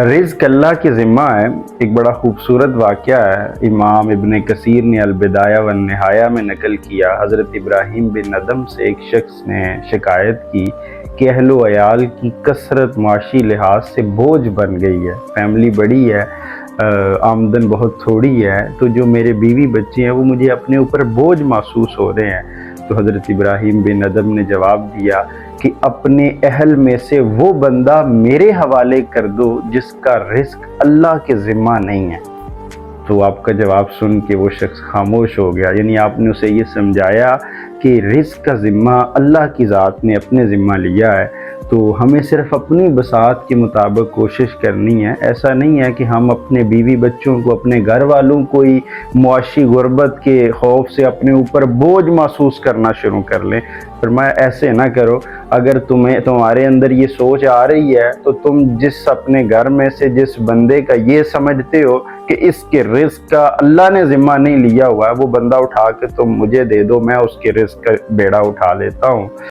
رزق اللہ کے ذمہ ہے۔ ایک بڑا خوبصورت واقعہ ہے، امام ابن کثیر نے البدایہ والنہایہ میں نقل کیا۔ حضرت ابراہیم بن ادم سے ایک شخص نے شکایت کی کہ اہل و عیال کی کثرت معاشی لحاظ سے بوجھ بن گئی ہے، فیملی بڑی ہے، آمدن بہت تھوڑی ہے، تو جو میرے بیوی بچے ہیں وہ مجھے اپنے اوپر بوجھ محسوس ہو رہے ہیں۔ تو حضرت ابراہیم بن ادم نے جواب دیا کہ اپنے اہل میں سے وہ بندہ میرے حوالے کر دو جس کا رزق اللہ کے ذمہ نہیں ہے۔ تو آپ کا جواب سن کے وہ شخص خاموش ہو گیا، یعنی آپ نے اسے یہ سمجھایا کہ رزق کا ذمہ اللہ کی ذات نے اپنے ذمہ لیا ہے، تو ہمیں صرف اپنی بساط کے مطابق کوشش کرنی ہے۔ ایسا نہیں ہے کہ ہم اپنے بیوی بچوں کو، اپنے گھر والوں کو ہی معاشی غربت کے خوف سے اپنے اوپر بوجھ محسوس کرنا شروع کر لیں۔ فرمایا ایسے نہ کرو، اگر تمہارے اندر یہ سوچ آ رہی ہے تو تم جس اپنے گھر میں سے جس بندے کا یہ سمجھتے ہو کہ اس کے رزق کا اللہ نے ذمہ نہیں لیا ہوا ہے، وہ بندہ اٹھا کے تم مجھے دے دو، میں اس کے رزق کا بیڑا اٹھا لیتا ہوں۔